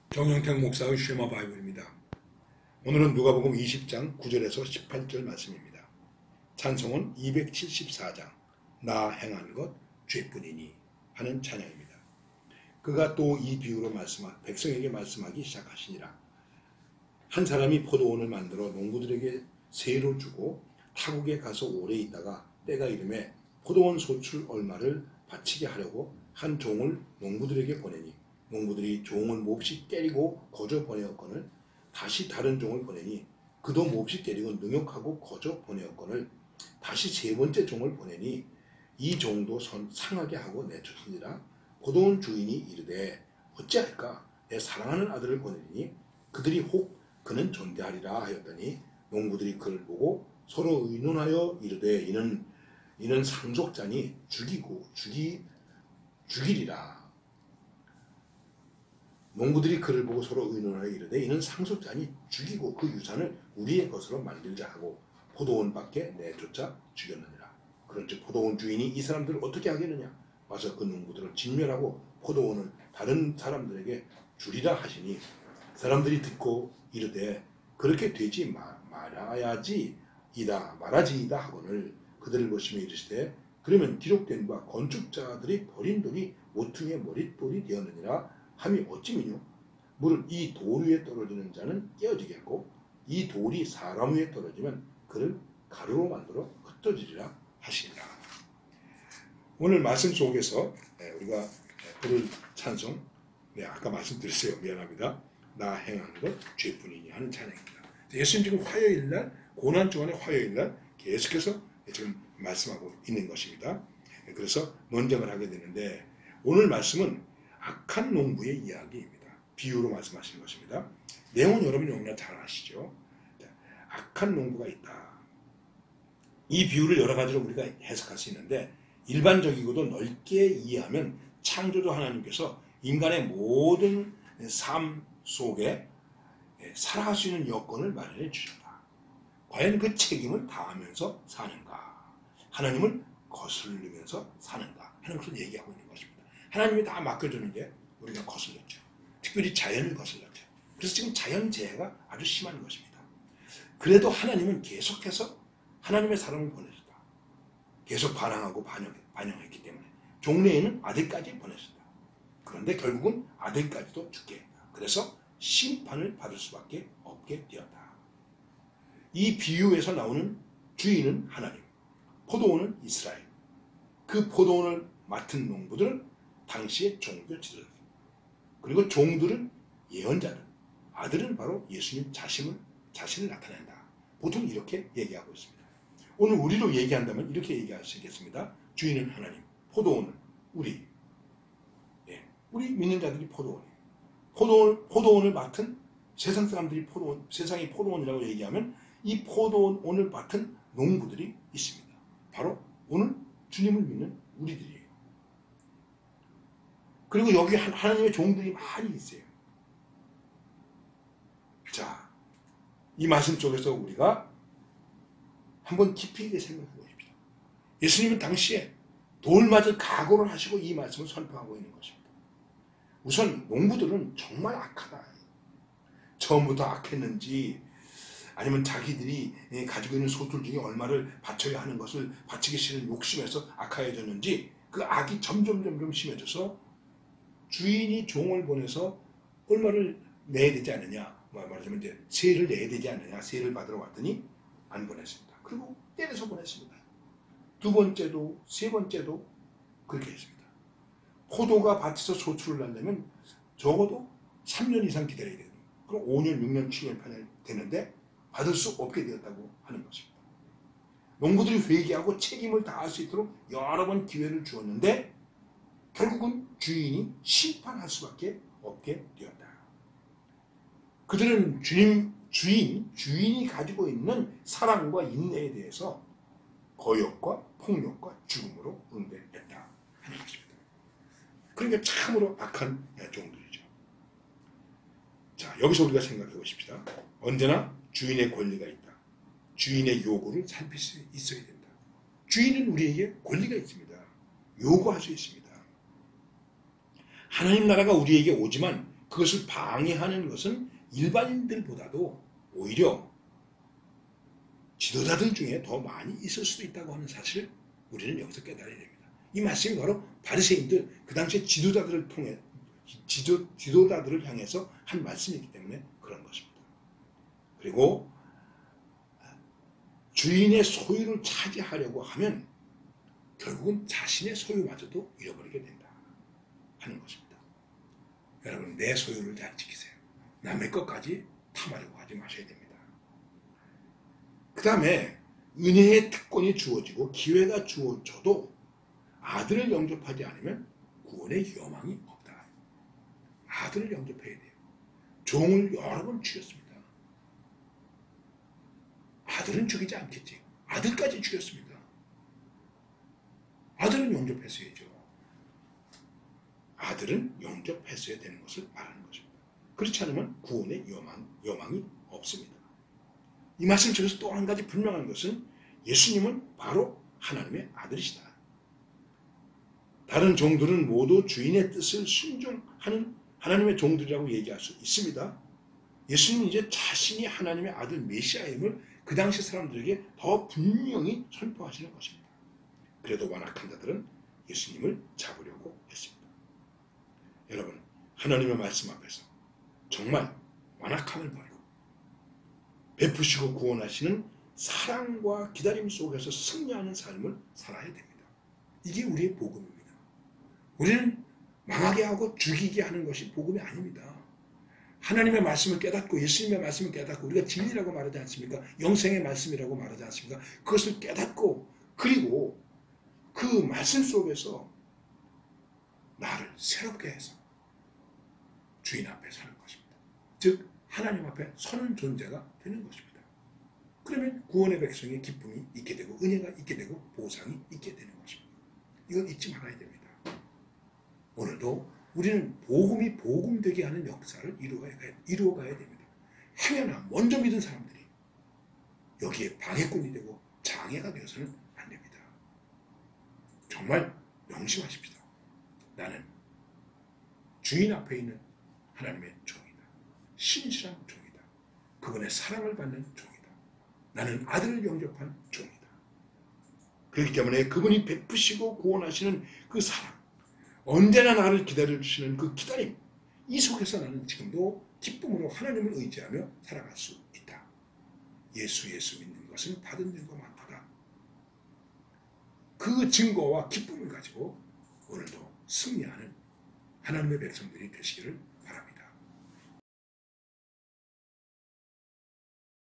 정영택 목사의 쉐마 바이블입니다. 오늘은 누가복음 20장 9절에서 18절 말씀입니다. 찬송은 274장 나 행한 것 죄뿐이니 하는 찬양입니다. 그가 또 이 비유로 백성에게 말씀하기 시작하시니라. 한 사람이 포도원을 만들어 농부들에게 세로 주고 타국에 가서 오래 있다가 때가 이르매 포도원 소출 얼마를 바치게 하려고 한 종을 농부들에게 보내니 농부들이 종을 몹시 때리고 거저 보내었거늘 다시 다른 종을 보내니 그도 몹시 때리고 능욕하고 거저 보내었거늘 다시 세 번째 종을 보내니 이 종도 상하게 하고 내쫓으니라. 포도원 주인이 이르되 어찌할까 내 사랑하는 아들을 보내니 그들이 혹 그는 존대하리라 하였더니 농부들이 그를 보고 서로 의논하여 이르되 이는 상속자니 죽이리라. 농부들이 그를 보고 서로 의논하여 이르되 이는 상속자니 죽이고 그 유산을 우리의 것으로 만들자 하고 포도원 밖에 내쫓아 죽였느니라. 그런즉 포도원 주인이 이 사람들을 어떻게 하겠느냐 와서 그 농부들을 진멸하고 포도원을 다른 사람들에게 주리라 하시니 사람들이 듣고 이르되 그렇게 되지 말아야지이다 하거늘 그들을 보시며 이르시되 그러면 기록된 바 건축자들이 버린 돌이 모퉁이의 머릿돌이 되었느니라 함이 어찌미뇨 무릇 이 돌 위에 떨어지는 자는 깨어지겠고 이 돌이 사람 위에 떨어지면 그를 가루로 만들어 흩어지리라 하시니라. 오늘 말씀 속에서 우리가 부를 찬송 아까 말씀드렸어요. 미안합니다. 나 행한 것 죄뿐이니 하는 찬양입니다. 예수님 지금 화요일날 고난주간의 화요일날 계속해서 지금 말씀하고 있는 것입니다. 그래서 논쟁을 하게 되는데 오늘 말씀은 악한 농부의 이야기입니다. 비유로 말씀하시는 것입니다. 내용은 여러분이 너무나 잘 아시죠. 악한 농부가 있다. 이 비유를 여러 가지로 우리가 해석할 수 있는데 일반적이고도 넓게 이해하면 창조주 하나님께서 인간의 모든 삶 속에 살아갈 수 있는 여건을 마련해 주셨다. 과연 그 책임을 다하면서 사는가? 하나님을 거슬리면서 사는가? 하는 것을 얘기하고 있는 것입니다. 하나님이 다 맡겨주는데 우리가 거슬렸죠. 특별히 자연을 거슬렸죠. 그래서 지금 자연재해가 아주 심한 것입니다. 그래도 하나님은 계속해서 하나님의 사람을 보내셨다. 계속 반항하고 반영했기 때문에 종래에는 아들까지 보내셨다. 그런데 결국은 아들까지도 죽게 했다. 그래서 심판을 받을 수밖에 없게 되었다. 이 비유에서 나오는 주인은 하나님, 포도원은 이스라엘. 그 포도원을 맡은 농부들은 당시의 종교지들, 그리고 종들은 예언자들, 아들은 바로 예수님 자신을 나타낸다. 보통 이렇게 얘기하고 있습니다. 오늘 우리로 얘기한다면 이렇게 얘기할 수 있겠습니다. 주인은 하나님, 포도원은 우리. 우리 믿는 자들이 포도원이에요. 포도원을 맡은 세상 사람들이 세상이 포도원이라고 얘기하면 이 포도원을 맡은 농부들이 있습니다. 바로 오늘 주님을 믿는 우리들이에요. 그리고 여기 하나님의 종들이 많이 있어요. 자, 이 말씀 속에서 우리가 한번 깊이 있게 생각해 보십시오. 예수님은 당시에 돌 맞을 각오를 하시고 이 말씀을 선포하고 있는 것입니다. 우선 농부들은 정말 악하다. 처음부터 악했는지 아니면 자기들이 가지고 있는 소들 중에 얼마를 바쳐야 하는 것을 바치기 싫은 욕심에서 악하여졌는지 그 악이 점점 심해져서 주인이 종을 보내서 얼마를 내야 되지 않느냐, 말하자면 이제 세를 내야 되지 않느냐, 세를 받으러 왔더니 안 보냈습니다. 그리고 때려서 보냈습니다. 두 번째도 세 번째도 그렇게 했습니다. 포도가 밭에서 소출을 하려면 적어도 3년 이상 기다려야 돼요. 그럼 5년, 6년, 7년, 8년 되는데 받을 수 없게 되었다고 하는 것입니다. 농부들이 회개하고 책임을 다할 수 있도록 여러 번 기회를 주었는데 결국은 주인이 심판할 수밖에 없게 되었다. 그들은 주인이 가지고 있는 사랑과 인내에 대해서 거역과 폭력과 죽음으로 응대했다 하는 것입니다. 그러니까 참으로 악한 종들이죠. 자, 여기서 우리가 생각해 보십시다. 언제나 주인의 권리가 있다. 주인의 요구를 살필 수 있어야 된다. 주인은 우리에게 권리가 있습니다. 요구할 수 있습니다. 하나님 나라가 우리에게 오지만 그 그것을 방해하는 것은 일반인들보다도 오히려 지도자들 중에 더 많이 있을 수도 있다고 하는 사실을 우리는 여기서 깨달아야 됩니다. 이 말씀이 바로 바리새인들 그 당시에 지도자들을 통해 지도자들을 향해서 한 말씀이기 때문에 그런 것입니다. 그리고 주인의 소유를 차지하려고 하면 결국은 자신의 소유마저도 잃어버리게 된다 하는 것입니다. 여러분, 내 소유를 잘 지키세요. 남의 것까지 탐하려고 하지 마셔야 됩니다. 그 다음에 은혜의 특권이 주어지고 기회가 주어져도 아들을 영접하지 않으면 구원의 여망이 없다. 아들을 영접해야 돼요. 종을 여러 번 죽였습니다. 아들은 죽이지 않겠지. 아들까지 죽였습니다. 아들은 영접했어야죠. 아들은 영접했어야 되는 것을 말하는 것입니다. 그렇지 않으면 구원의 여망이 없습니다. 이 말씀 속에서 또 한 가지 분명한 것은 예수님은 바로 하나님의 아들이시다. 다른 종들은 모두 주인의 뜻을 순종하는 하나님의 종들이라고 얘기할 수 있습니다. 예수님은 이제 자신이 하나님의 아들 메시아임을 그 당시 사람들에게 더 분명히 선포하시는 것입니다. 그래도 완악한 자들은 예수님을 잡으려고 했습니다. 여러분, 하나님의 말씀 앞에서 정말 완악함을 버리고 베푸시고 구원하시는 사랑과 기다림 속에서 승리하는 삶을 살아야 됩니다. 이게 우리의 복음입니다. 우리는 망하게 하고 죽이게 하는 것이 복음이 아닙니다. 하나님의 말씀을 깨닫고 예수님의 말씀을 깨닫고 우리가 진리라고 말하지 않습니까? 영생의 말씀이라고 말하지 않습니까? 그것을 깨닫고 그리고 그 말씀 속에서 나를 새롭게 해서 주인 앞에 서는 것입니다. 즉 하나님 앞에 서는 존재가 되는 것입니다. 그러면 구원의 백성의 기쁨이 있게 되고 은혜가 있게 되고 보상이 있게 되는 것입니다. 이건 잊지 말아야 됩니다. 오늘도 우리는 복음이 복음되게 하는 역사를 이루어가야 됩니다. 행여나 먼저 믿은 사람들이 여기에 방해꾼이 되고 장애가 되어서는 안 됩니다. 정말 명심하십시다. 나는 주인 앞에 있는 하나님의 종이다. 신실한 종이다. 그분의 사랑을 받는 종이다. 나는 아들을 영접한 종이다. 그렇기 때문에 그분이 베푸시고 구원하시는 그 사랑, 언제나 나를 기다려주시는 그 기다림, 이 속에서 나는 지금도 기쁨으로 하나님을 의지하며 살아갈 수 있다. 예수 믿는 것은 받은 증거 많다. 그 증거와 기쁨을 가지고 오늘도 승리하는 하나님의 백성들이 되시기를 바랍니다.